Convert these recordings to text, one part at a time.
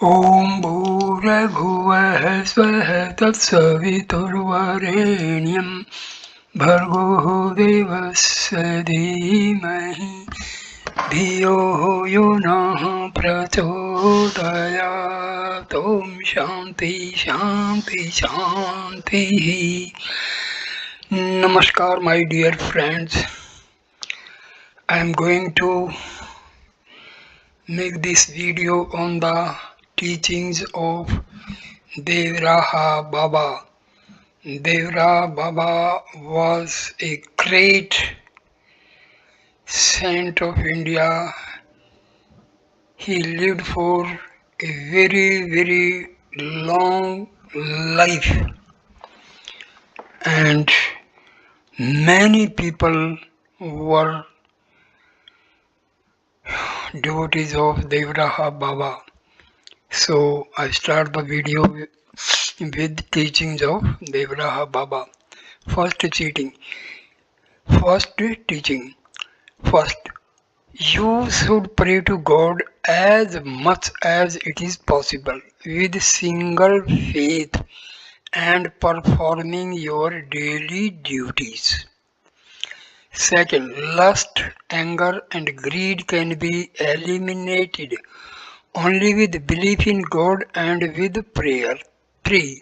ॐ भूर्भुवः स्वः तत्सवितुर्वरेण्यं भर्गो देवस्य धीमहि धियो यो नः प्रचोदयात् ॐ शान्ति शान्ति शान्तिः. Namaskar, my dear friends. I am going to make this video on the teachings of Devraha Baba. Devraha Baba was a great saint of India. He lived for a very long life, and many people were devotees of Devraha Baba. So I start the video with teachings of Devraha Baba. First teaching. First teaching. First, you should pray to God as much as it is possible with single faith and performing your daily duties. Second, lust, anger, and greed can be eliminated only with belief in God and with prayer. 3.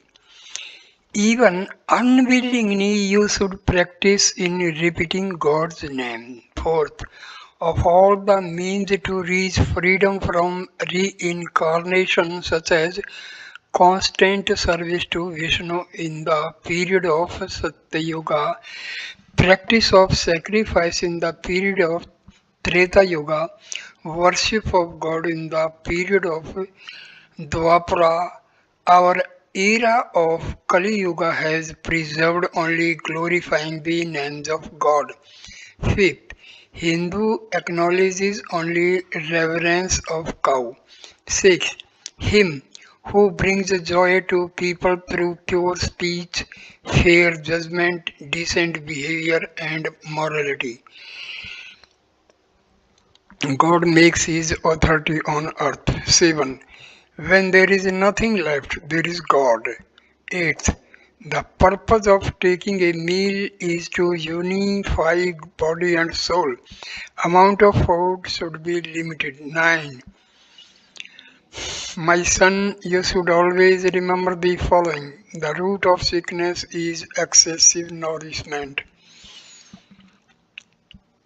Even unwillingly, you should practice in repeating God's name. Fourth, of all the means to reach freedom from reincarnation, such as constant service to Vishnu in the period of Satya Yuga, practice of sacrifice in the period of Treta Yuga, worship of God in the period of Dwapara, our era of Kali Yuga has preserved only glorifying the names of God. Fifth, Hindu acknowledges only reverence of cow. Sixth, him who brings joy to people through pure speech, fair judgment, decent behavior, and morality. God makes his authority on earth. 7. When there is nothing left, there is God. 8. The purpose of taking a meal is to unify body and soul. Amount of food should be limited. 9. My son, you should always remember the following. The root of sickness is excessive nourishment.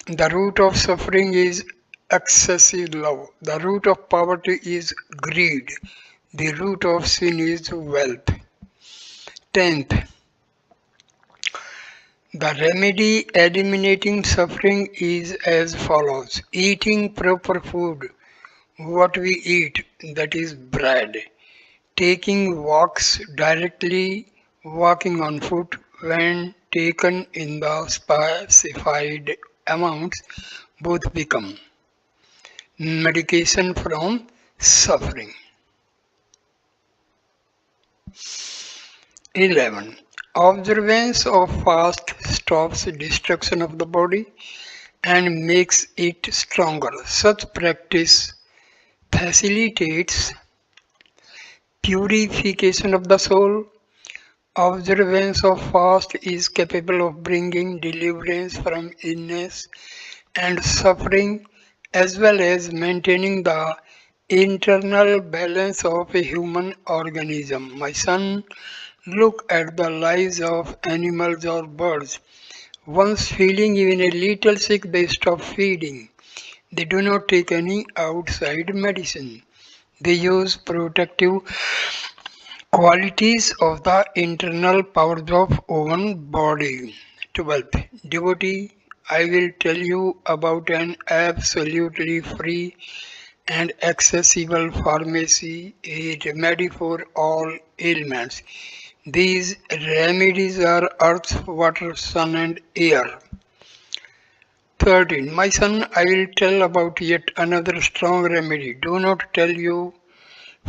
The root of suffering is excessive love. The root of poverty is greed. The root of sin is wealth. 10th, the remedy eliminating suffering is as follows. Eating proper food, what we eat, that is bread. Taking walks directly, walking on foot when taken in the specified amounts, both become medication from suffering. 11. Observance of fast stops destruction of the body and makes it stronger. Such practice facilitates purification of the soul. Observance of fast is capable of bringing deliverance from illness and suffering as well as maintaining the internal balance of a human organism. My son, look at the lives of animals or birds. Once feeling even a little sick, they stop feeding. They do not take any outside medicine. They use protective qualities of the internal powers of own body. 12th, devotee, I will tell you about an absolutely free and accessible pharmacy, a remedy for all ailments. These remedies are earth, water, sun, and air. 13. My son, I will tell about yet another strong remedy. Do not tell your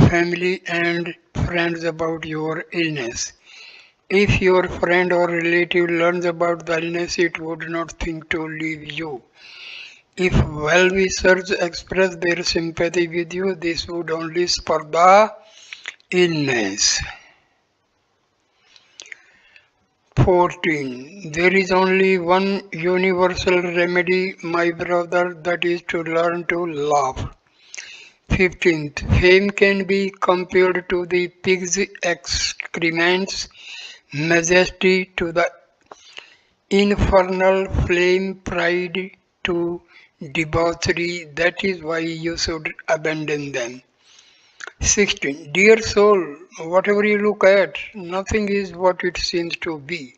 family and friends about your illness. If your friend or relative learns about the illness, it would not think to leave you. If well-wishers express their sympathy with you, this would only spur the illness. 14. There is only one universal remedy, my brother, that is to learn to laugh. 15th. Fame can be compared to the pig's excrements, majesty to the infernal flame, pride to debauchery. That is why you should abandon them. 16. Dear soul, whatever you look at, nothing is what it seems to be.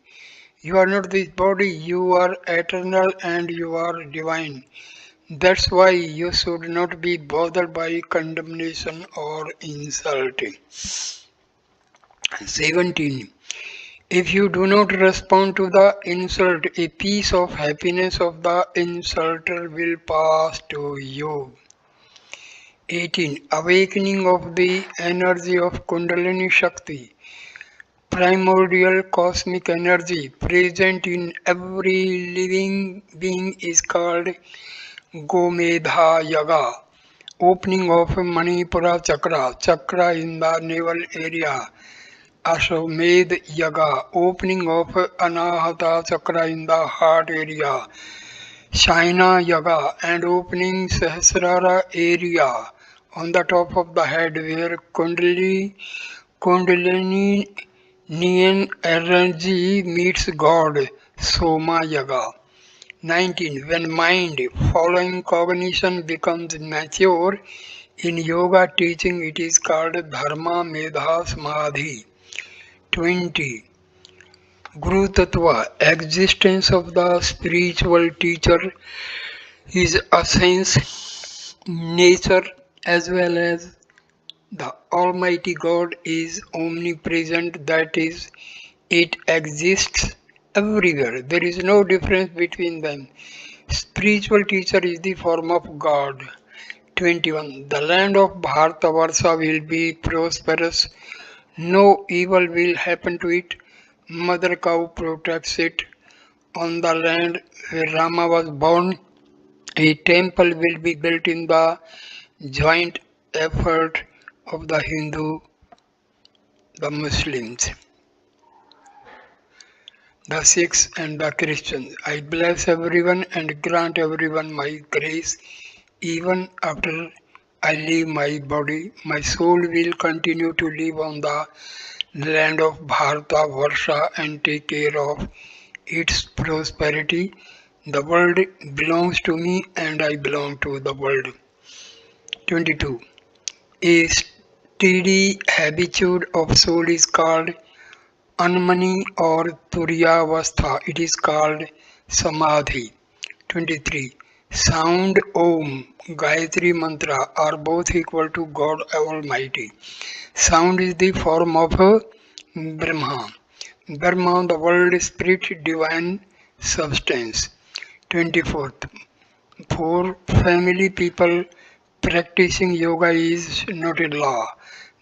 You are not this body, you are eternal and you are divine. That's why you should not be bothered by condemnation or insulting. 17. If you do not respond to the insult, a piece of happiness of the insulter will pass to you. 18. Awakening of the energy of Kundalini Shakti, primordial cosmic energy present in every living being is called Gomedha Yaga. Opening of Manipura Chakra, chakra in the navel area. Ashwamedh Yaga, opening of Anahata Chakra in the heart area. Shaina Yaga, and opening Sahasrara area on the top of the head where Kundalini energy meets God. Soma Yaga. 19. When mind following cognition becomes mature, in yoga teaching it is called Dharma Medha Samadhi. 20. Guru Tattva, existence of the spiritual teacher, his essence, nature, as well as the Almighty God is omnipresent, that is, it exists everywhere. There is no difference between them. Spiritual teacher is the form of God. 21. The land of Bhartavarsha will be prosperous. No evil will happen to it. Mother cow protects it. On the land where Rama was born, a temple will be built in the joint effort of the Hindu, the Muslims, the Sikhs and the Christians. I bless everyone and grant everyone my grace. Even after I leave my body, my soul will continue to live on the land of Bharata Varsha and take care of its prosperity. The world belongs to me and I belong to the world. 22. A steady habitude of soul is called Anmani or Turyavastha. It is called Samadhi. 23. Sound Om, Gayatri Mantra are both equal to God Almighty. Sound is the form of Brahma. Brahma, the world spirit, divine substance. 24th. For family people, practicing yoga is not a law.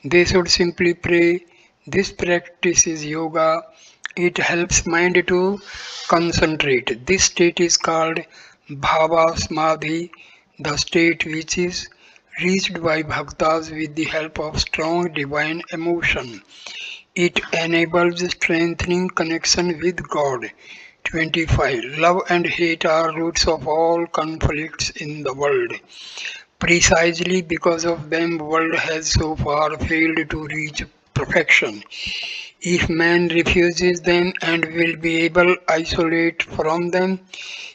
They should simply pray. This practice is yoga. It helps mind to concentrate. This state is called Bhava Samadhi, the state which is reached by bhaktas with the help of strong divine emotion. It enables strengthening connection with God. 25. Love and hate are roots of all conflicts in the world. Precisely because of them, world has so far failed to reach perfection. If man refuses them and will be able to isolate from them,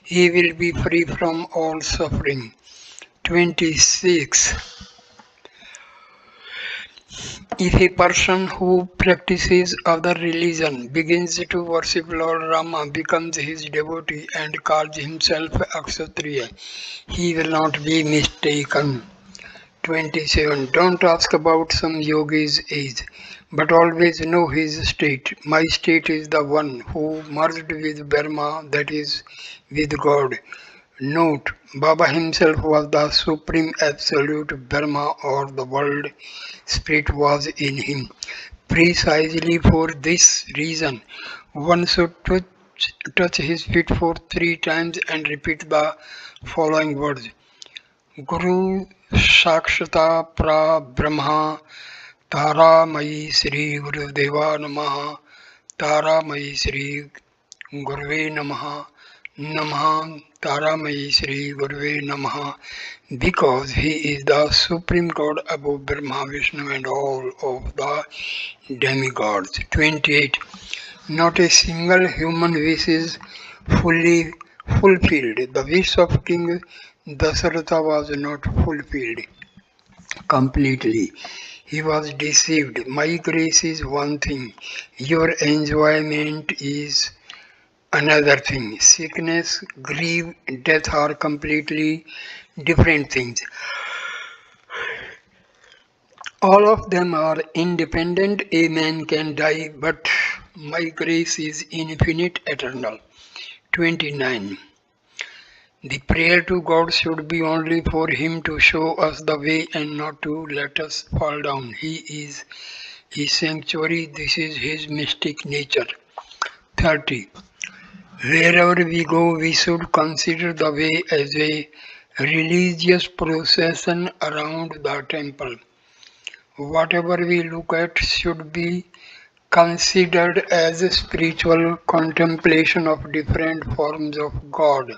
he will be free from all suffering. 26. If a person who practices other religion begins to worship Lord Rama, becomes his devotee and calls himself Akshatriya, he will not be mistaken. 27. Don't ask about some yogi's age, but always know his state. My state is the one who merged with Brahma, that is, with God. Note, Baba himself was the supreme absolute Brahma, or the world spirit was in him. Precisely for this reason, one should touch his feet for 3 times and repeat the following words. Guru Sakshata Pra Brahma Taramai Sri Gurudeva Namaha Taramai Sri Guruve Namaha Namaha Taramai Sri Guruve Namaha, because he is the supreme God above Brahma, Vishnu and all of the demigods. 28. Not a single human wish is fully fulfilled. The wish of King Dasharatha was not fulfilled completely. He was deceived. My grace is one thing, your enjoyment is another thing. Sickness, grief, death are completely different things. All of them are independent. A man can die, but my grace is infinite, eternal. 29. The prayer to God should be only for Him to show us the way and not to let us fall down. He is His sanctuary, this is His mystic nature. 30. Wherever we go, we should consider the way as a religious procession around the temple. Whatever we look at should be considered as a spiritual contemplation of different forms of God.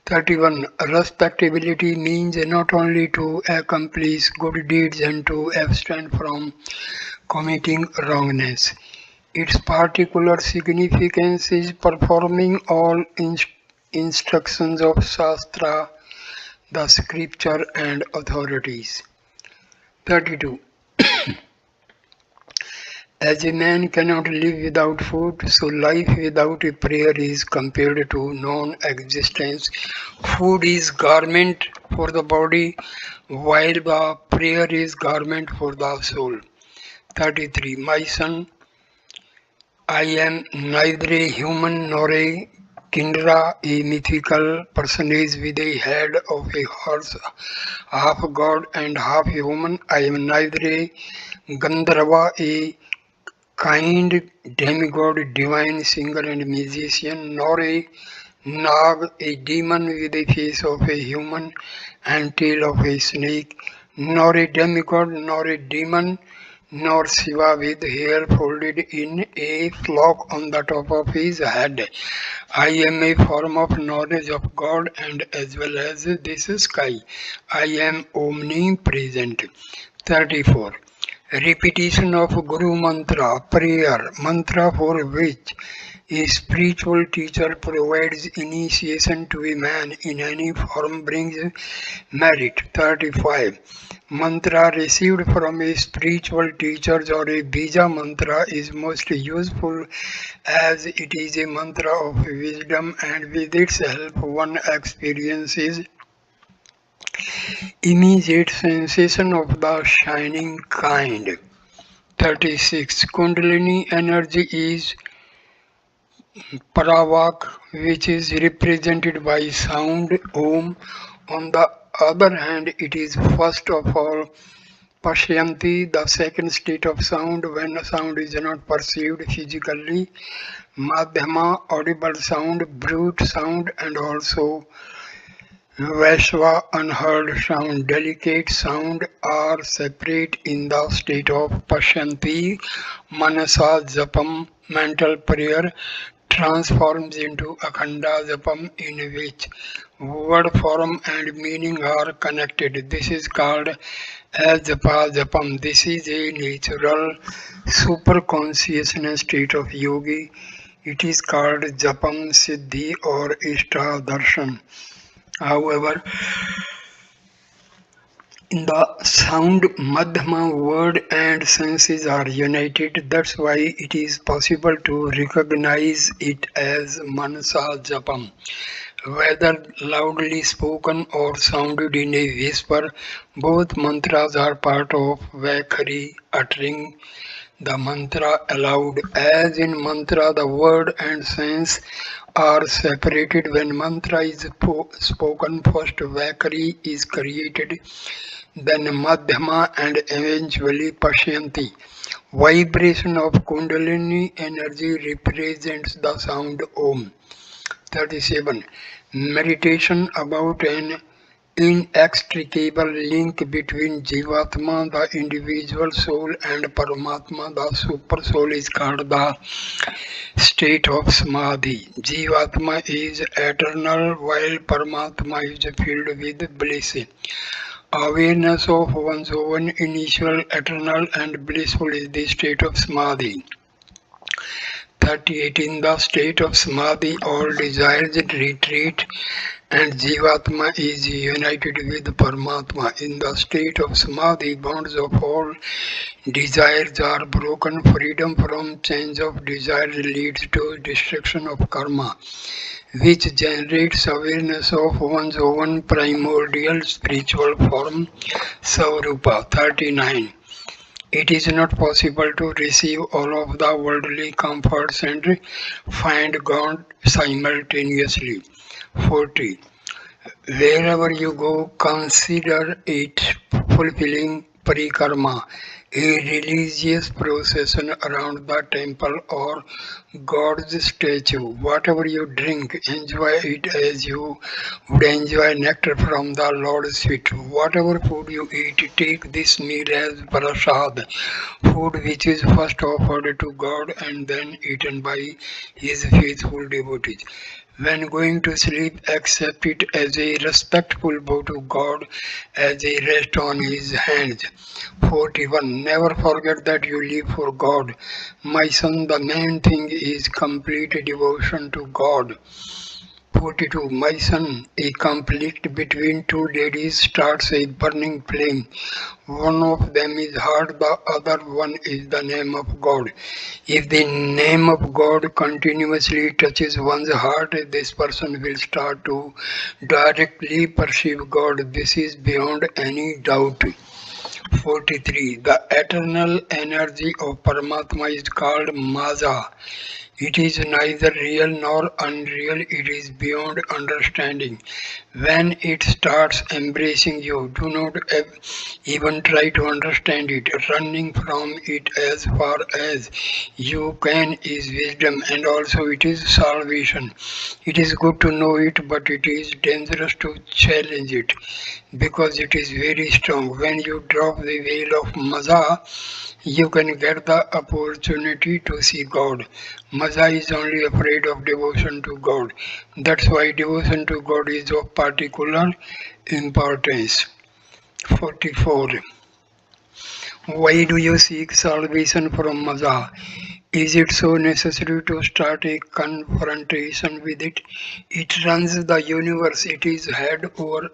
31. Respectability means not only to accomplish good deeds and to abstain from committing wrongness. Its particular significance is performing all instructions of Shastra, the scripture and authorities. 32. As a man cannot live without food, so life without a prayer is compared to non-existence. Food is garment for the body, while the prayer is garment for the soul. 33. My son, I am neither a human nor a Kindra, a mythical personage with a head of a horse, half god and half human. I am neither a Gandharva, a kind demigod, divine singer and musician, nor a Nag, a demon with the face of a human and tail of a snake, nor a demigod, nor a demon, nor Shiva with hair folded in a flock on the top of his head. I am a form of knowledge of God and as well as this sky. I am omnipresent. 34. Repetition of Guru Mantra, prayer, mantra for which a spiritual teacher provides initiation to a man in any form brings merit. 35. Mantra received from a spiritual teacher or a bija mantra is most useful as it is a mantra of wisdom, and with its help one experiences immediate sensation of the shining kind. 36. Kundalini energy is Paravak, which is represented by sound Om. On the other hand, it is first of all Pashyanti, the second state of sound when sound is not perceived physically, Madhyama, audible sound, brute sound, and also Vaishva, unheard sound, delicate sound are separate in the state of Pashyanti. Manasa Japam, mental prayer, transforms into Akhanda Japam, in which word form and meaning are connected. This is called as Japa Japam. This is a natural super consciousness state of yogi. It is called Japam Siddhi or Ishta Darshan. However, in the sound, Madhyama, word and senses are united. That's why it is possible to recognize it as Manasa Japam. Whether loudly spoken or sounded in a whisper, both mantras are part of Vaikhari, uttering the mantra aloud. As in mantra, the word and sense are separated. When mantra is spoken first, Vaikhari is created, then Madhyama and eventually Pashyanti. Vibration of Kundalini energy represents the sound Om. 37. Meditation about an inextricable link between Jivatma, the individual soul, and Paramatma, the super soul, is called the state of Samadhi. Jivatma is eternal while Paramatma is filled with bliss. Awareness of one's own initial eternal and blissful is the state of Samadhi. 38. In the state of Samadhi, all desires retreat and Jivatma is united with Paramatma. In the state of Samadhi, bonds of all desires are broken. Freedom from change of desires leads to destruction of karma, which generates awareness of one's own primordial spiritual form, Savrupa. 39. It is not possible to receive all of the worldly comforts and find God simultaneously. 40. Wherever you go, consider it fulfilling parikrama, a religious procession around the temple or God's statue. Whatever you drink, enjoy it as you would enjoy nectar from the Lord's feet. Whatever food you eat, take this meal as prasad, food which is first offered to God and then eaten by His faithful devotees. When going to sleep, accept it as a respectful bow to God as a rest on His hands. 41. Never forget that you live for God. My son, the main thing is complete devotion to God. 42. My son, a conflict between two ladies starts a burning flame. One of them is heart, the other one is the name of God. If the name of God continuously touches one's heart, this person will start to directly perceive God. This is beyond any doubt. 43. The eternal energy of Paramatma is called Maza. It is neither real nor unreal, it is beyond understanding. When it starts embracing you, do not even try to understand it. Running from it as far as you can is wisdom, and also it is salvation. It is good to know it, but it is dangerous to challenge it because it is very strong. When you drop the veil of Maza, you can get the opportunity to see God. Maza is only afraid of devotion to God. That's why devotion to God is of particular importance. 44. Why do you seek salvation from Maza? Is it so necessary to start a confrontation with it? It runs the universe. It is head over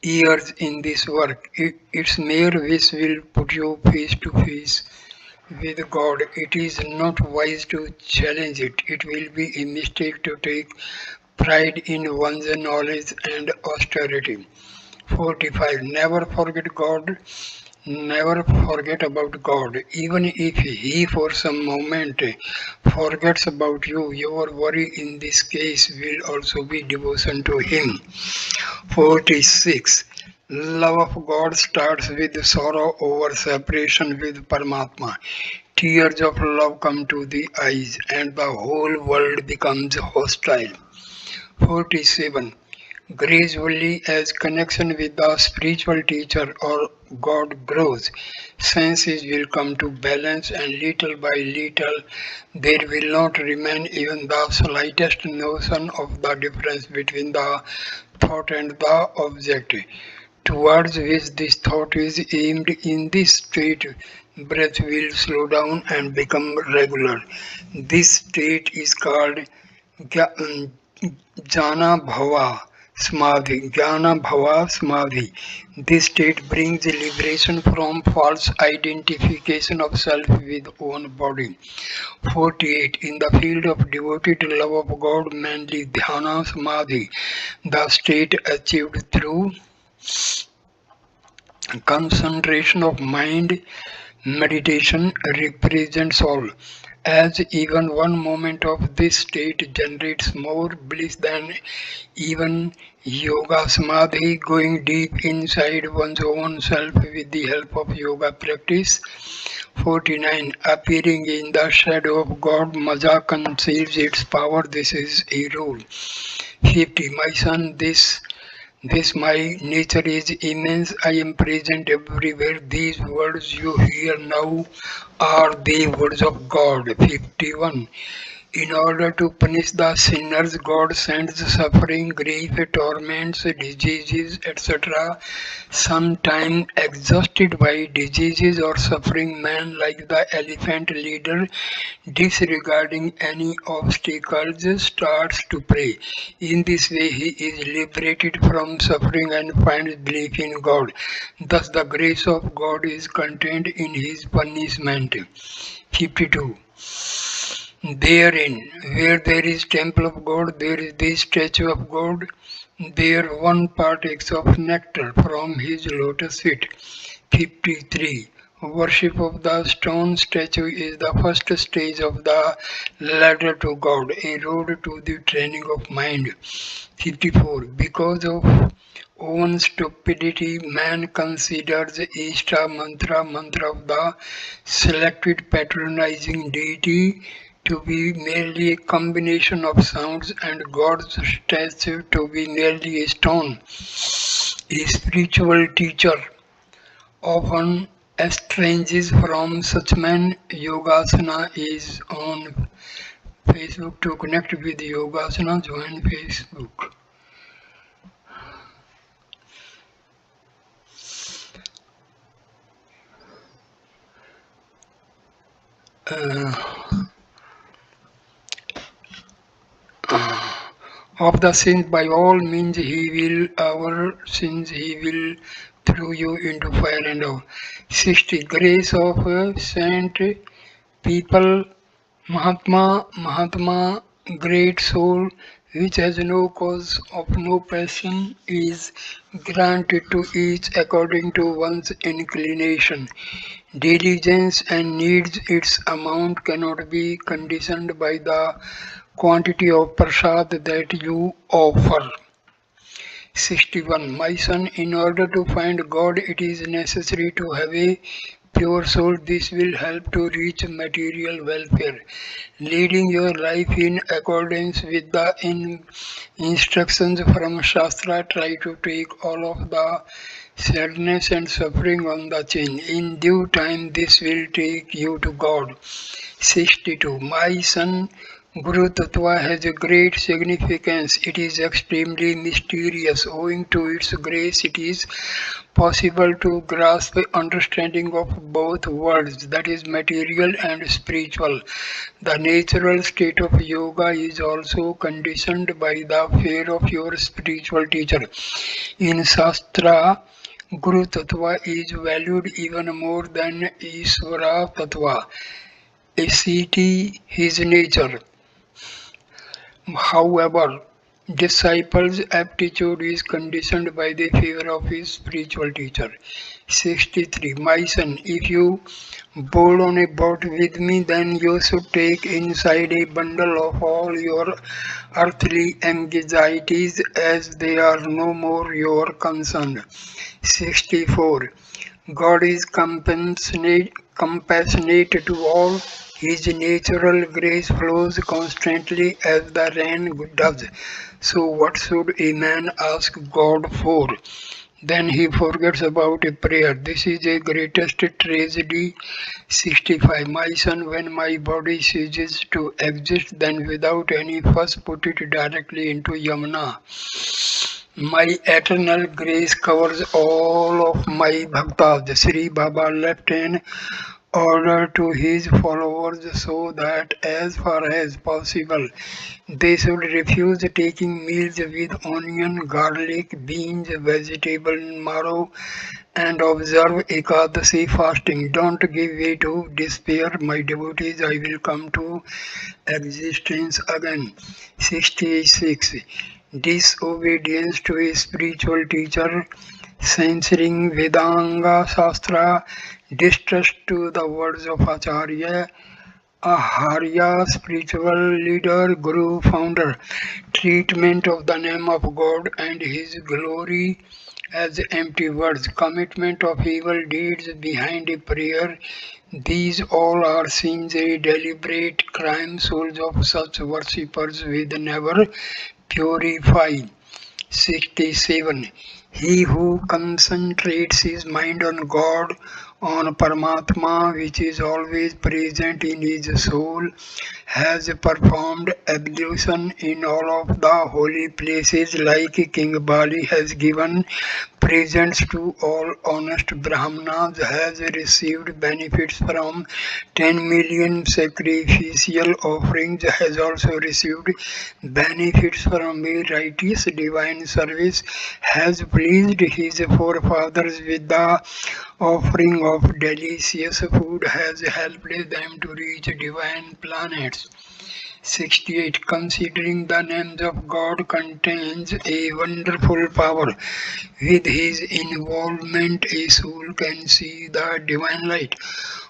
years in this work. Its mere wish will put you face to face with God. It is not wise to challenge it. It will be a mistake to take pride in one's knowledge and austerity. 45. Never forget God. Never forget about God. Even if He for some moment forgets about you, your worry in this case will also be devotion to Him. 46. Love of God starts with sorrow over separation with Paramatma. Tears of love come to the eyes and the whole world becomes hostile. 47. Gradually, as connection with the spiritual teacher or God grows, senses will come to balance, and little by little there will not remain even the slightest notion of the difference between the thought and the object. Towards which this thought is aimed in this state, breath will slow down and become regular. This state is called Jnana Bhava Samadhi. Jnana Bhava Samadhi. This state brings liberation from false identification of self with own body. 48. In the field of devoted love of God, mainly Dhyana Samadhi, the state achieved through concentration of mind, meditation represents all, as even one moment of this state generates more bliss than even yoga samadhi. Going deep inside one's own self with the help of yoga practice. 49. Appearing in the shadow of God, Maja conceals its power. This is a rule. 50. My son, this my nature is immense. I am present everywhere. These words you hear now are the words of God. 51. In order to punish the sinners, God sends suffering, grief, torments, diseases, etc. Sometimes exhausted by diseases or suffering, man like the elephant leader, disregarding any obstacles, starts to pray. In this way, he is liberated from suffering and finds belief in God. Thus, the grace of God is contained in his punishment. 52. Therein, where there is temple of God, there is the statue of God. There one partakes of nectar from his lotus feet. 53. Worship of the stone statue is the first stage of the ladder to God, a road to the training of mind. 54. Because of own stupidity, man considers Ishta mantra of the selected patronizing deity to be merely a combination of sounds and God's statue to be merely a stone. A spiritual teacher often estranges from such men. Yogasana is on Facebook. To connect with Yogasana, join Facebook. Uh, of the sins, by all means he will, our sins he will throw you into fire and all. 60. Grace of saint people, Mahatma, great soul, which has no cause of no passion, is granted to each according to one's inclination. Diligence and needs, its amount cannot be conditioned by the quantity of prasad that you offer. 61. My son, in order to find God, it is necessary to have a pure soul. This will help to reach material welfare. Leading your life in accordance with the instructions from Shastra, try to take all of the sadness and suffering on the chin. In due time, this will take you to God. 62. My son, Guru Tattva has a great significance. It is extremely mysterious. Owing to its grace, it is possible to grasp understanding of both worlds, that is, material and spiritual. The natural state of yoga is also conditioned by the fear of your spiritual teacher. In Shastra, Guru Tattva is valued even more than Ishvara Tattva, a city, his nature. However, disciple's aptitude is conditioned by the favor of his spiritual teacher. 63. My son, if you board on a boat with me, then you should take inside a bundle of all your earthly anxieties, as they are no more your concern. 64. God is compassionate to all. His natural grace flows constantly as the rain does. So, what should a man ask God for? Then he forgets about a prayer. This is the greatest tragedy. 65. My son, when my body ceases to exist, then without any fuss put it directly into Yamuna. My eternal grace covers all of my bhaktas. Sri Baba left an order to his followers so that as far as possible they should refuse taking meals with onion, garlic, beans, vegetable marrow, and observe Ekadasi fasting. Don't give way to despair, my devotees. I will come to existence again. 66. Disobedience to a spiritual teacher, censoring Vedanga Shastra, distrust to the words of Acharya, Aharya, spiritual leader, guru, founder, treatment of the name of God and his glory, as empty words, commitment of evil deeds behind a prayer. These all are sins a deliberate crime. Souls of such worshippers will never purify. 67. He who concentrates his mind on God, on Paramatma, which is always present in his soul, has performed ablution in all of the holy places, like King Bali has given presents to all honest Brahmanas, has received benefits from 10 million sacrificial offerings, has also received benefits from a righteous divine service, has pleased his forefathers with the offering of delicious food, has helped them to reach divine planets. 68. Considering the names of God contains a wonderful power. With his involvement, a soul can see the divine light.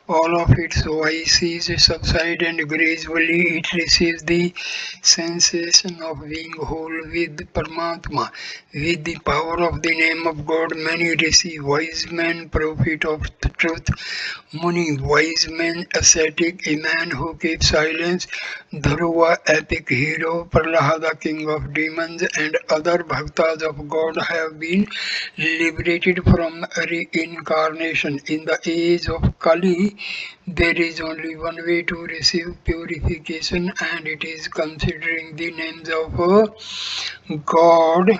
All of its vices subside and gradually it receives the sensation of being whole with Paramatma. With the power of the name of God, many receive wise men, prophet of the truth, Muni, wise man, ascetic, a man who keeps silence, Dhruva, epic hero, Prahlada, king of demons, and other bhaktas of God have been liberated from reincarnation. In the age of Kali, there is only one way to receive purification, and it is considering the names of God.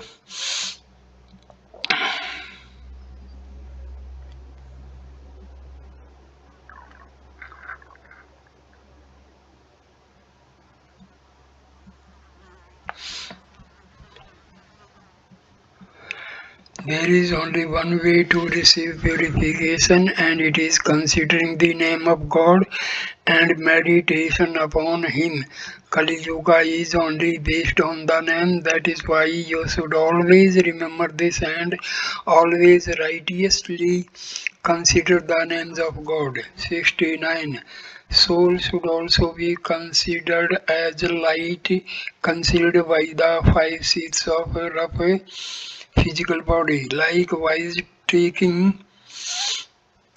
There is only one way to receive purification, and it is considering the name of God and meditation upon Him. Kali Yuga is only based on the name, that is why you should always remember this and always righteously consider the names of God. 69. Soul should also be considered as light, concealed by the five seats of rough physical body. Likewise, taking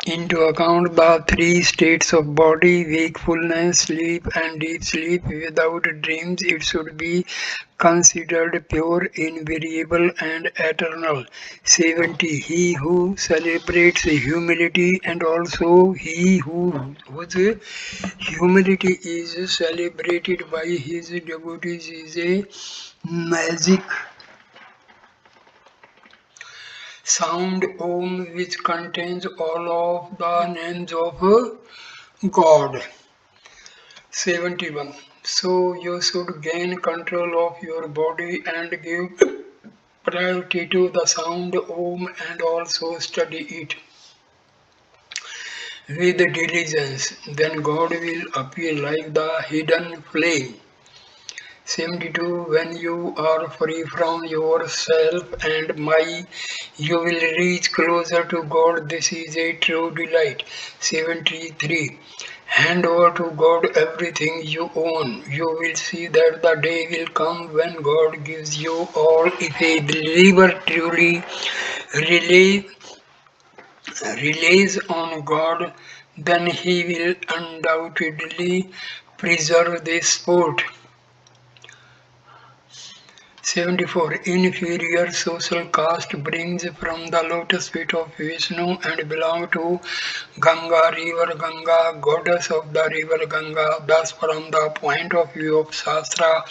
into account the three states of body, wakefulness, sleep, and deep sleep without dreams, it should be considered pure, invariable, and eternal. 70. He who celebrates humility and also he whose humility is celebrated by his devotees is a magic sound Om, which contains all of the names of God. 71. So you should gain control of your body and give priority to the sound Om and also study it with diligence. Then God will appear like the hidden flame. 72. When you are free from yourself and my, you will reach closer to God. This is a true delight. 73. Hand over to God everything you own. You will see that the day will come when God gives you all. If a believer truly rely, relies on God, then he will undoubtedly preserve this sport. 74. Inferior social caste brings from the lotus feet of Vishnu and belong to Ganga, river Ganga, goddess of the river Ganga. Thus, from the point of view of Shastra,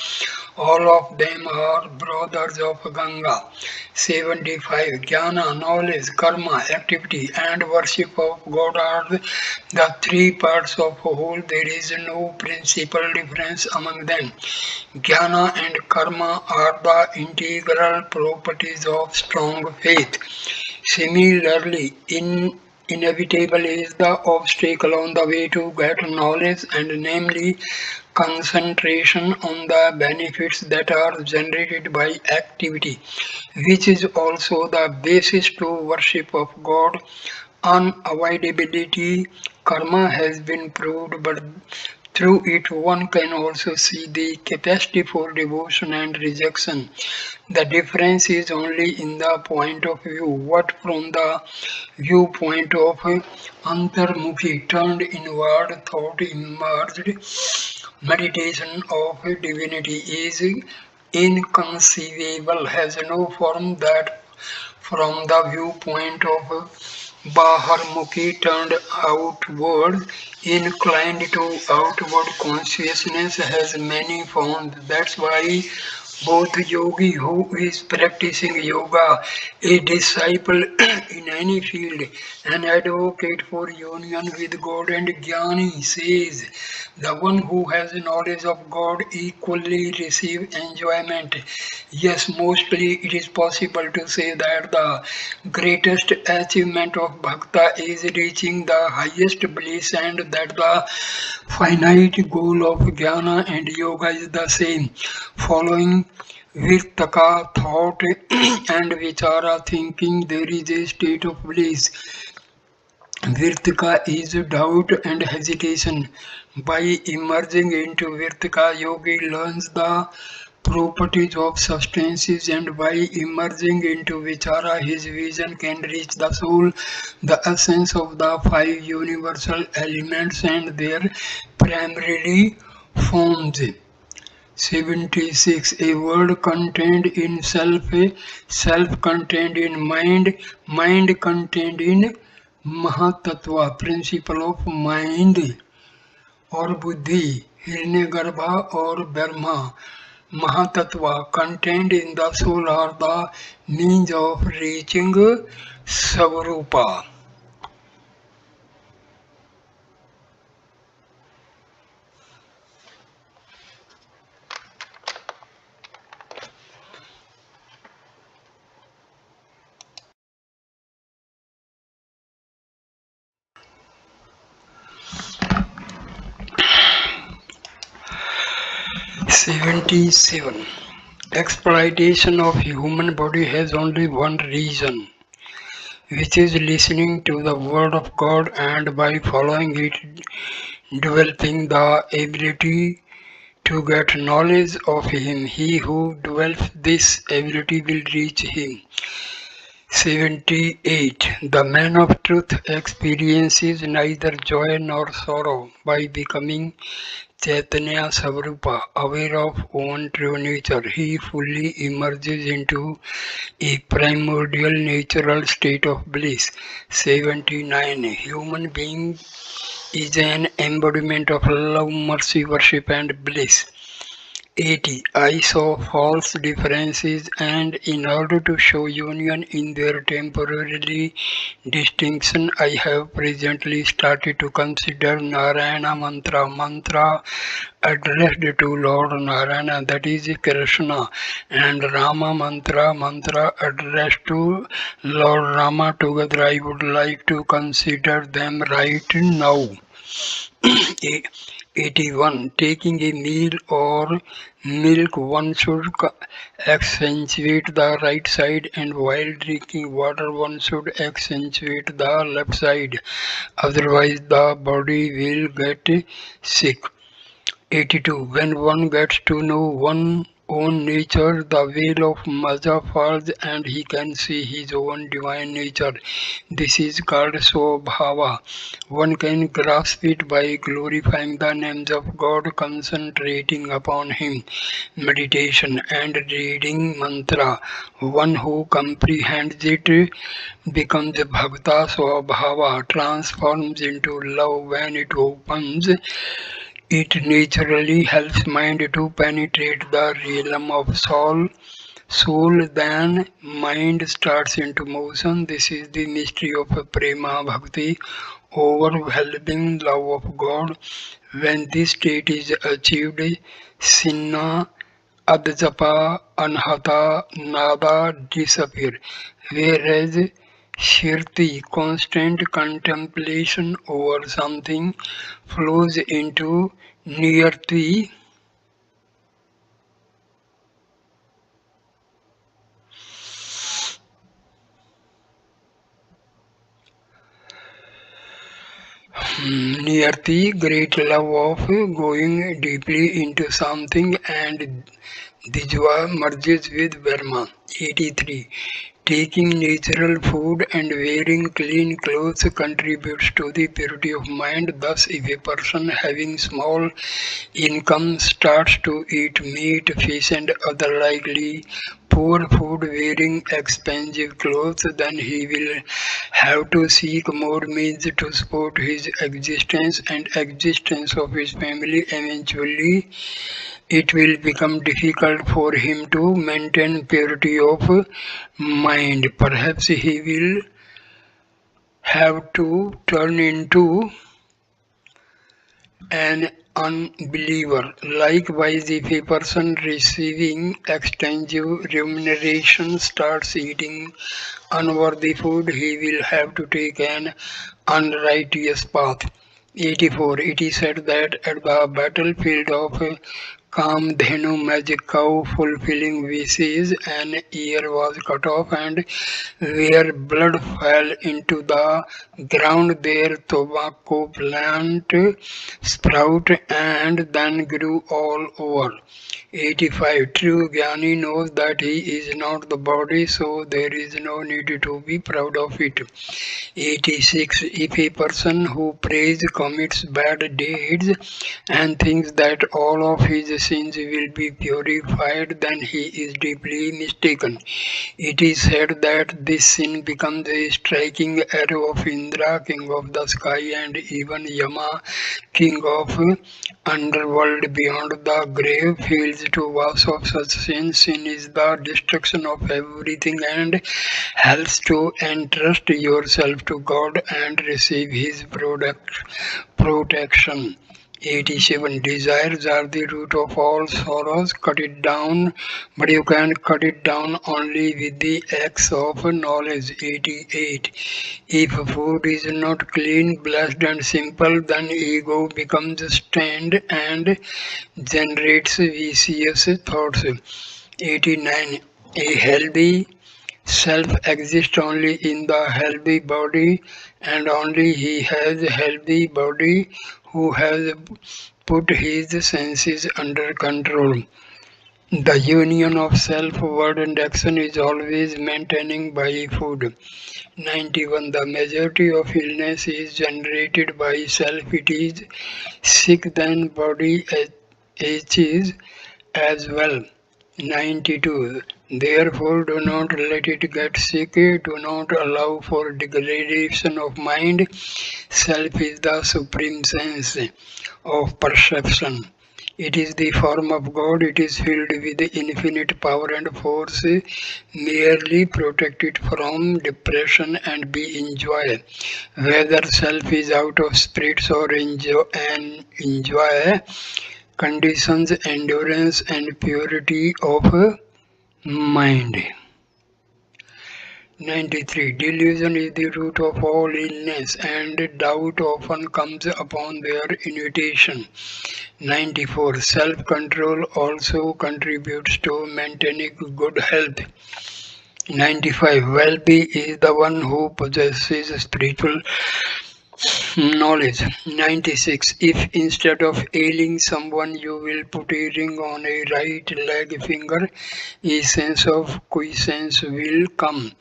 all of them are brothers of Ganga. 75. Jnana, knowledge, karma, activity, and worship of God are the three parts of whole. There is no principal difference among them. Jnana and karma are the integral properties of strong faith. Similarly, inevitable is the obstacle on the way to get knowledge, and namely concentration on the benefits that are generated by activity, which is also the basis to worship of God. Unavoidability, karma has been proved, but Through it, one can also see the capacity for devotion and rejection. The difference is only in the point of view. What from the viewpoint of Antarmukhi turned inward thought emerged meditation of divinity is inconceivable, has no form that from the viewpoint of Baharmukhi turned outward, inclined to outward consciousness has many forms. That's why both yogi who is practicing yoga, a disciple in any field, an advocate for union with God and jnani says the one who has knowledge of God equally receive enjoyment. Yes, mostly it is possible to say that the greatest achievement of bhakta is reaching the highest bliss and that the finite goal of jnana and yoga is the same. Following Virtaka thought and vichara thinking, there is a state of bliss. Virtika is doubt and hesitation. By emerging into Virtika, yogi learns the properties of substances, and by emerging into Vichara, his vision can reach the soul, the essence of the five universal elements and their primary forms. 76. A word contained in self, self contained in mind, mind contained in Mahatattva, principle of mind or buddhi, Hiranyagarbha or Brahma. Mahatattva contained in the soul are the means of reaching Savrupa. 77. Exploitation of human body has only one reason, which is listening to the word of God and by following it developing the ability to get knowledge of Him. He who develops this ability will reach Him. 78. The man of truth experiences neither joy nor sorrow by becoming Chaitanya Savrupa, aware of own true nature. He fully emerges into a primordial natural state of bliss. 79. Human being is an embodiment of love, mercy, worship, and bliss. 80. I saw false differences, and in order to show union in their temporary distinction, I have presently started to consider Narayana mantra. Mantra addressed to Lord Narayana, that is Krishna, and Rama mantra. Mantra addressed to Lord Rama. Together, I would like to consider them right now. 81. Taking a meal or milk, one should accentuate the right side, and while drinking water, one should accentuate the left side. Otherwise, the body will get sick. 82. When one gets to know one's own nature, the veil of Maja falls and he can see his own divine nature. This is called Swabhava. One can grasp it by glorifying the names of God, concentrating upon Him, meditation, and reading mantra. One who comprehends it becomes Bhakta Swabhava, transforms into love when it opens. It naturally helps mind to penetrate the realm of soul, then mind starts into motion. This is the mystery of prema bhakti, overwhelming love of God. When this state is achieved, sinna, adjapa, anhata, nada disappear. Whereas shirti, constant contemplation over something, flows into nirti, Near the great love of going deeply into something and Dijwa merges with Burma. 83. Taking natural food and wearing clean clothes contributes to the purity of mind. Thus, if a person having small income starts to eat meat, fish, and other likely poor food wearing expensive clothes, then he will have to seek more means to support his existence and existence of his family. Eventually, it will become difficult for him to maintain purity of mind. Perhaps he will have to turn into an unbeliever. Likewise, if a person receiving extensive remuneration starts eating unworthy food, he will have to take an unrighteous path. 84. It is said that at the battlefield of Kamdhenu, magic cow fulfilling wishes, an ear was cut off, and where blood fell into the ground, there tobacco plant sprout and then grew all over. 85. True Jnani knows that he is not the body, so there is no need to be proud of it. 86. If a person who prays commits bad deeds and thinks that all of his sins will be purified, then he is deeply mistaken. It is said that this sin becomes a striking arrow of Indra, king of the sky, and even Yama, king of underworld beyond the grave, feels to wash off such sin. Sin is the destruction of everything and helps to entrust yourself to God and receive His protection. 87. Desires are the root of all sorrows. Cut it down, but you can cut it down only with the axe of knowledge. 88. If food is not clean, blessed, and simple, then ego becomes stained and generates vicious thoughts. 89. A healthy self exists only in the healthy body, and only he has a healthy body who has put his senses under control. The union of self, word, and action is always maintaining by food. 91. The majority of illness is generated by self. It is sick, then body aches as well. 92. Therefore, do not let it get sick. Do not allow for degradation of mind. Self is the supreme sense of perception. It is the form of God. It is filled with infinite power and force. Merely protect it from depression and be in joy. Whether self is out of spirits or enjoy conditions, endurance, and purity of mind. 93. Delusion is the root of all illness, and doubt often comes upon their invitation. 94. Self control also contributes to maintaining good health. 95. Wealthy is the one who possesses spiritual knowledge. 96. If instead of ailing someone you will put a ring on a right leg finger, a sense of quiescence will come.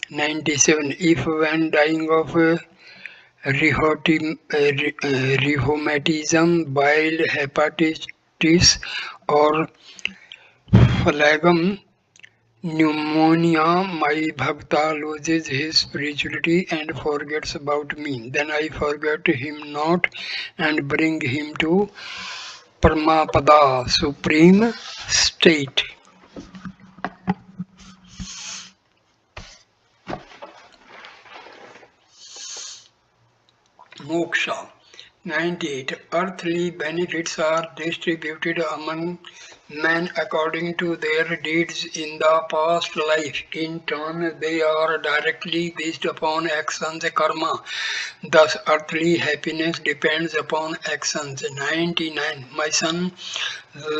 97. If when dying of rheumatism, bile, hepatitis, or phlegm, pneumonia, my bhakta loses his spirituality and forgets about me. Then I forget him not and bring him to Paramapada, supreme state. Moksha. 98. Earthly benefits are distributed among men according to their deeds in the past life. In turn, they are directly based upon actions karma. Thus, earthly happiness depends upon actions. 99. My son,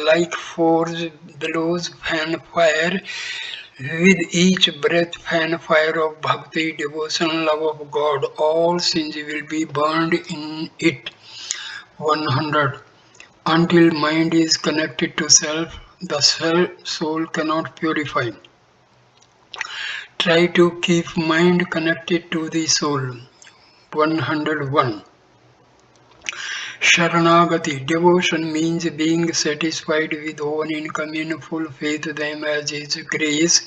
like force blows fan fire, With each breath, fan fire of bhakti, devotion, love of God, all sins will be burned in it. 100. Until mind is connected to self, the soul cannot purify. Try to keep mind connected to the soul. 101. Sharanagati, devotion means being satisfied with own income in full faith, them as is grace.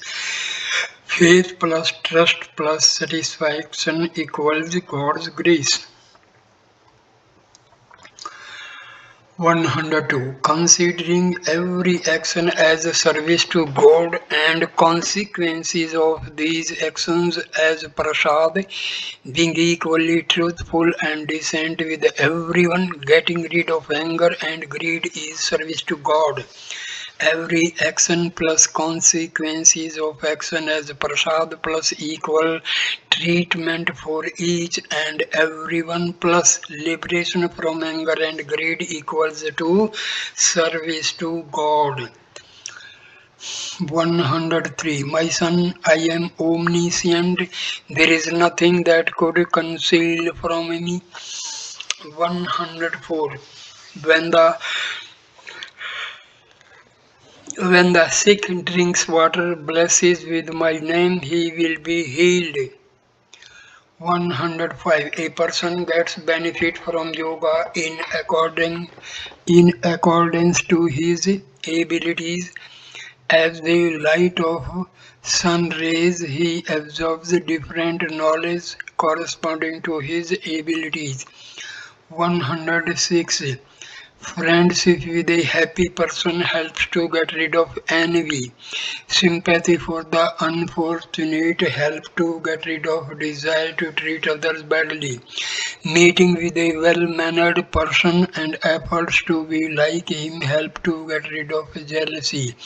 Faith plus trust plus satisfaction equals God's grace. 102. Considering every action as a service to God and consequences of these actions as prasad, being equally truthful and decent with everyone, getting rid of anger and greed is service to God. Every action plus consequences of action as prasad plus equal treatment for each and everyone plus liberation from anger and greed equals to service to God. 103. My son, I am omniscient. There is nothing that could conceal from me. 104. When the When the sick drinks water blesses with my name, he will be healed. 105. A person gets benefit from yoga in accordance to his abilities. As the light of sun rays, he absorbs different knowledge corresponding to his abilities. 106. Friendship with a happy person helps to get rid of envy. Sympathy for the unfortunate helps to get rid of desire to treat others badly. Meeting with a well-mannered person and efforts to be like him help to get rid of jealousy.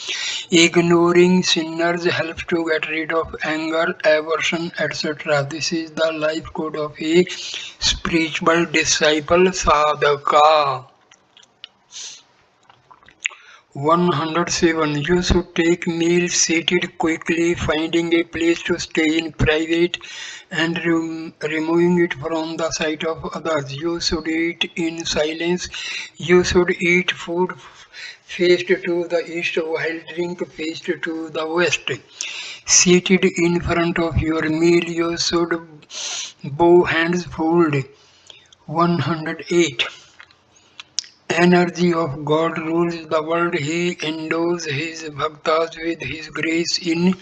Ignoring sinners helps to get rid of anger, aversion, etc. This is the life code of a spiritual disciple sadhaka. 107. You should take meals seated quickly, finding a place to stay in private and removing it from the sight of others. You should eat in silence. You should eat food faced to the east while drink faced to the west. Seated in front of your meal, you should bow hands folded. 108. Energy of God rules the world. He endows his bhaktas with his grace in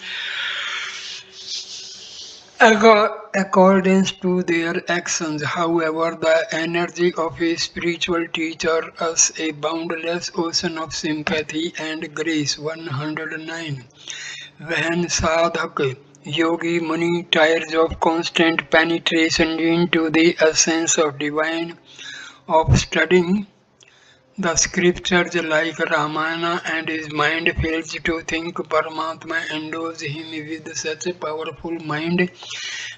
accordance to their actions. However, the energy of a spiritual teacher is a boundless ocean of sympathy and grace. 109. When sadhak yogi muni tires of constant penetration into the essence of divine, of studying the scriptures like Ramana, and his mind fails to think, Paramatma endows him with such a powerful mind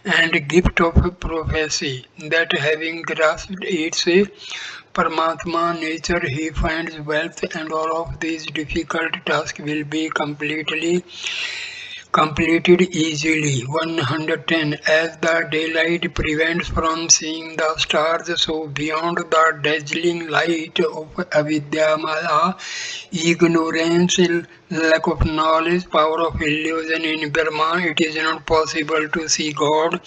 and gift of prophecy that having grasped its Paramatma nature, he finds wealth and all of these difficult tasks will be completed easily. 110. As the daylight prevents from seeing the stars, so beyond the dazzling light of avidya maya, ignorance, lack of knowledge, power of illusion in Brahma, it is not possible to see God.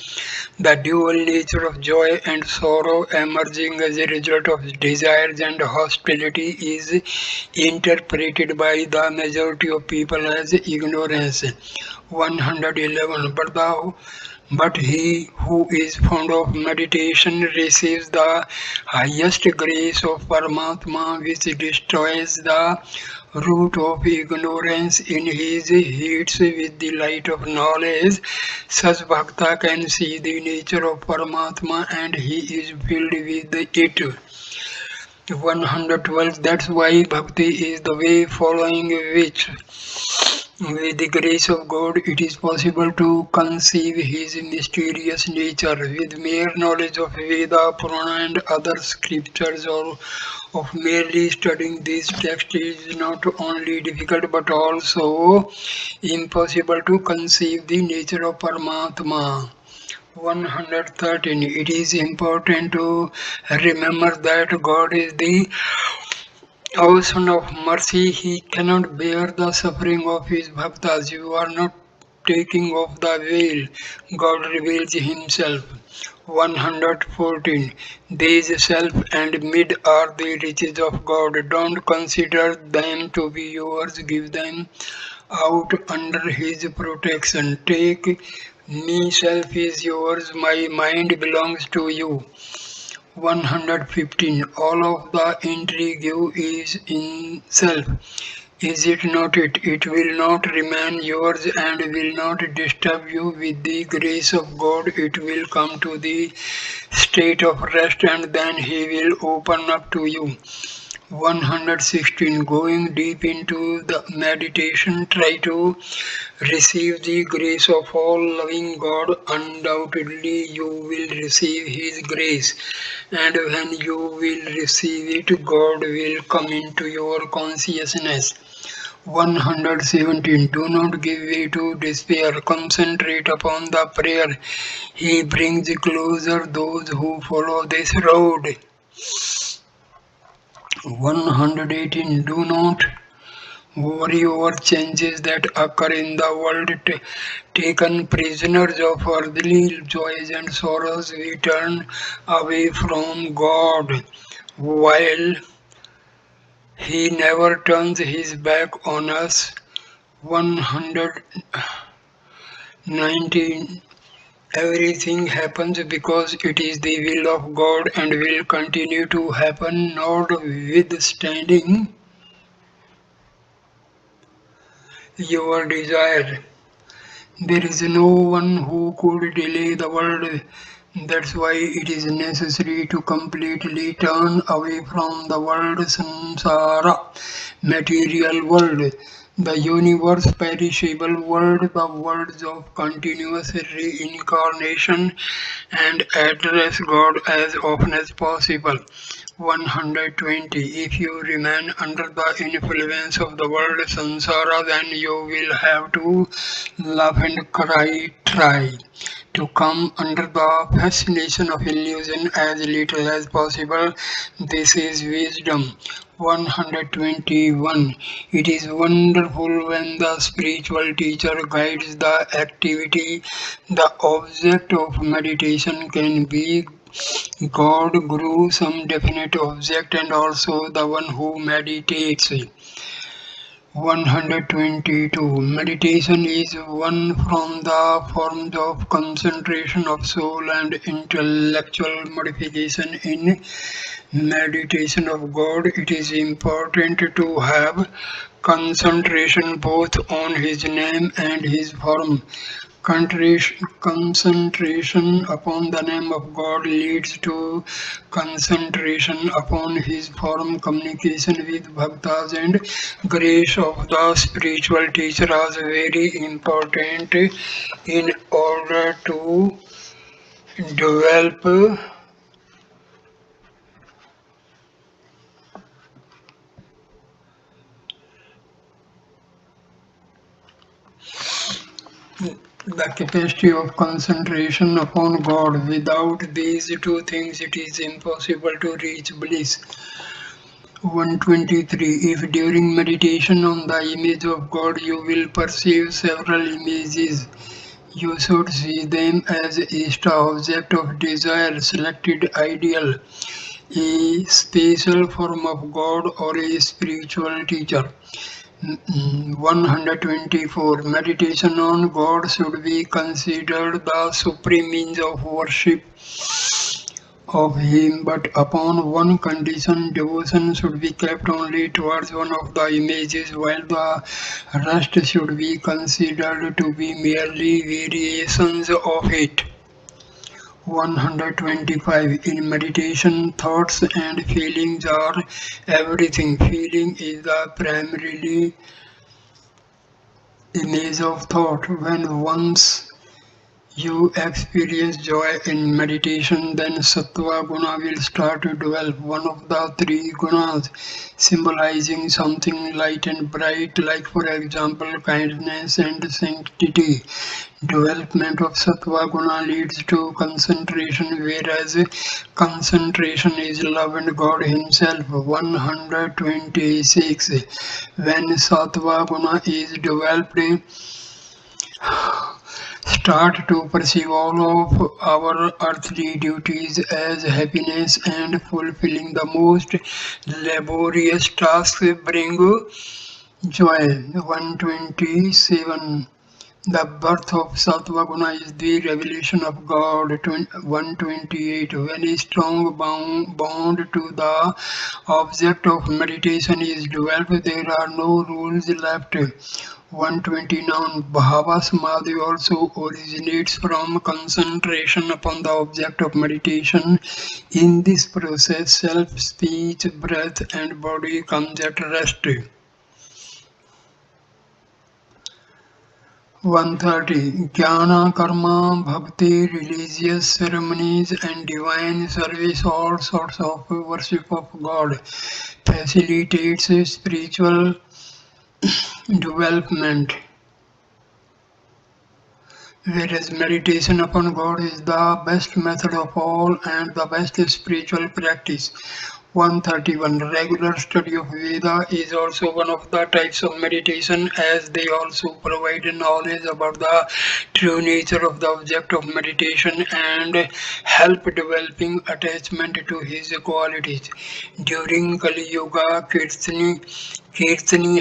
The dual nature of joy and sorrow emerging as a result of desires and hostility is interpreted by the majority of people as ignorance. 111. But he who is fond of meditation receives the highest grace of Paramatma, which destroys the root of ignorance in his heats with the light of knowledge. Such bhakta can see the nature of Paramatma and he is filled with it. 112. That's why bhakti is the way following which With the grace of God, it is possible to conceive His mysterious nature. With mere knowledge of Veda, Purana, and other scriptures, or of merely studying these texts is not only difficult but also impossible to conceive the nature of Paramatma. 113. It is important to remember that God is the ocean of mercy. He cannot bear the suffering of his bhaktas. You are not taking off the veil. God reveals himself. 114. These self and mid are the riches of God. Don't consider them to be yours. Give them out under his protection. Take me, self is yours. My mind belongs to you. 115. All of the intrigue is in self. Is it not it? It will not remain yours and will not disturb you. With the grace of God, it will come to the state of rest and then He will open up to you. 116. Going deep into the meditation, try to receive the grace of all loving God. Undoubtedly, you will receive His grace, and when you will receive it, God will come into your consciousness. 117. Do not give way to despair. Concentrate upon the prayer. He brings closer those who follow this road. 118. Do not worry over changes that occur in the world. Taken prisoners of earthly joys and sorrows, we turn away from God, while He never turns His back on us. 119. Everything happens because it is the will of God and will continue to happen, notwithstanding your desire. There is no one who could delay the world. That's why it is necessary to completely turn away from the world, samsara, material world, the universe, perishable world, the worlds of continuous reincarnation, and address God as often as possible. 120. If you remain under the influence of the world samsara, then you will have to laugh and cry. Try to come under the fascination of illusion as little as possible. This is wisdom. 121. It is wonderful when the spiritual teacher guides the activity. The object of meditation can be God, Guru, some definite object, and also the one who meditates. 122. Meditation is one from the forms of concentration of soul and intellectual modification. In meditation of God, it is important to have concentration both on His name and His form. Concentration upon the name of God leads to concentration upon His form. Communication with bhaktas and grace of the spiritual teacher is very important in order to develop the capacity of concentration upon God. Without these two things, it is impossible to reach bliss. 123. If during meditation on the image of God you will perceive several images, you should see them as a object of desire, selected ideal, a special form of God, or a spiritual teacher. 124. Meditation on God should be considered the supreme means of worship of Him, but upon one condition: devotion should be kept only towards one of the images, while the rest should be considered to be merely variations of it. 125. In meditation, thoughts and feelings are everything. Feeling is the image of thought. When once you experience joy in meditation, then sattva guna will start to develop. One of the three gunas symbolizing something light and bright, like for example kindness and sanctity. Development of sattva guna leads to concentration, whereas concentration is love and God Himself. 126. When sattva guna is developed, start to perceive all of our earthly duties as happiness, and fulfilling the most laborious tasks bring joy. 127. The birth of Sattva Guna is the revelation of God. 128. When a strong bond to the object of meditation is developed, there are no rules left. 129. Bhava Samadhi also originates from concentration upon the object of meditation. In this process, self, speech, breath, and body comes at rest. 130. Jnana, karma, bhakti, religious ceremonies, and divine service, all sorts of worship of God, facilitates spiritual development. Whereas meditation upon God is the best method of all and the best spiritual practice. 131. Regular study of Veda is also one of the types of meditation, as they also provide knowledge about the true nature of the object of meditation and help developing attachment to his qualities. During Kali Yuga, Kirtani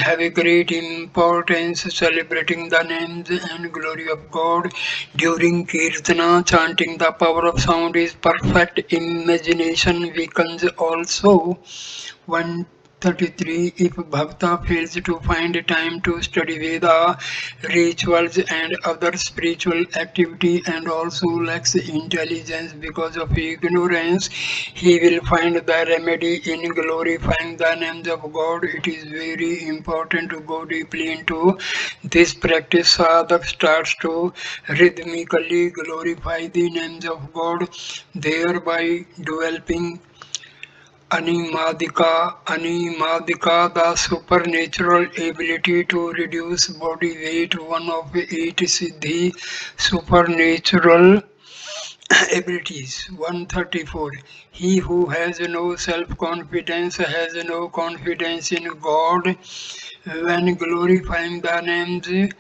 have a great importance, celebrating the names and glory of God. During Kirtana, chanting the power of sound is perfect. Imagination weakens also. 133. If Bhakta fails to find time to study Veda, rituals and other spiritual activity, and also lacks intelligence because of ignorance, he will find the remedy in glorifying the names of God. It is very important to go deeply into this practice. Sadhak starts to rhythmically glorify the names of God, thereby developing Animadika, the supernatural ability to reduce body weight. One of eight Siddhi supernatural abilities. 134. He who has no self-confidence has no confidence in God. When glorifying the names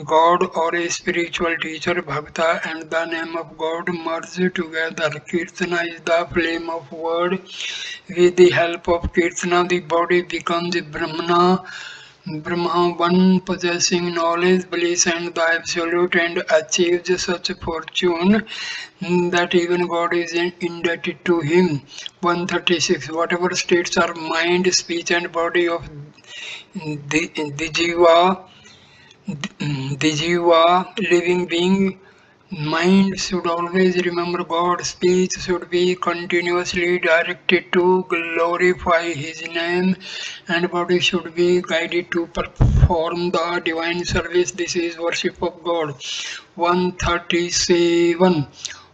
God or a spiritual teacher, Bhakta, and the name of God merge together. Kirtana is the flame of word. With the help of Kirtana, the body becomes Brahma, one possessing knowledge, bliss, and the absolute, and achieves such fortune that even God is indebted to him. 136. Whatever states are mind, speech, and body of the jiva, living being, mind should always remember God. Speech should be continuously directed to glorify His name, and body should be guided to perform the divine service. This is worship of God. 137.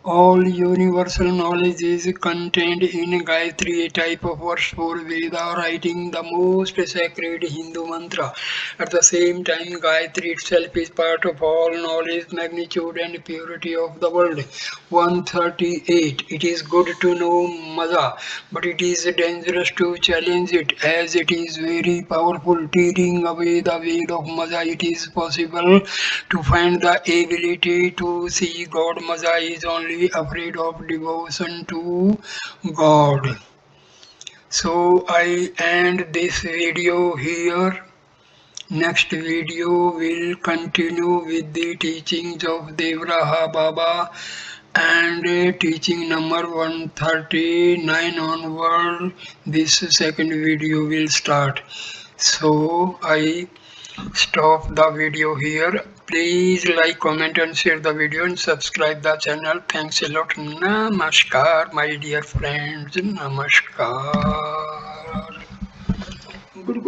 All universal knowledge is contained in Gayatri, a type of verse for Veda writing, the most sacred Hindu mantra. At the same time, Gayatri itself is part of all knowledge, magnitude, and purity of the world. 138. It is good to know Maza, but it is dangerous to challenge it, as it is very powerful. Tearing away the veil of Maza, it is possible to find the ability to see God. Maza is only afraid of devotion to God. So I end this video here. Next video will continue with the teachings of Devraha Baba, and teaching number 139 onward. This second video will start. So I stop the video here. Please like, comment and share the video and subscribe the channel. Thanks a lot. Namaskar, my dear friends. Namaskar. Good.